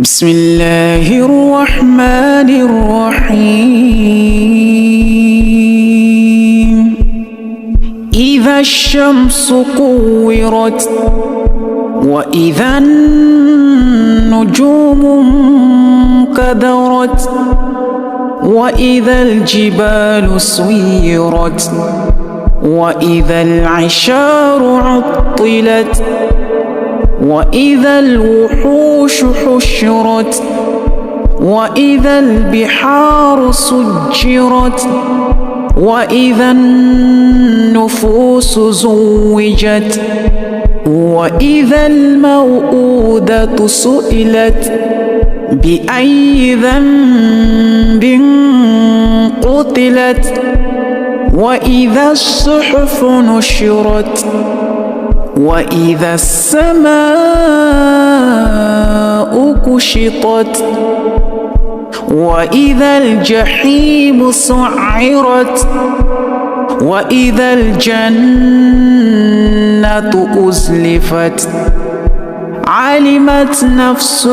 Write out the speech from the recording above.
بسم الله الرحمن الرحيم إذا الشمس كورت وإذا النجوم انكدرت وإذا الجبال سيرت وإذا العشار عطلت وإذا الوحوش حشرت وإذا البحار سجرت وإذا النفوس زوجت وإذا الموءودة سئلت بأي ذنب قتلت وإذا الصحف نشرت وإذا السماء كشطت وإذا الجحيم سعرت وإذا الجنة أزلفت علمت نفس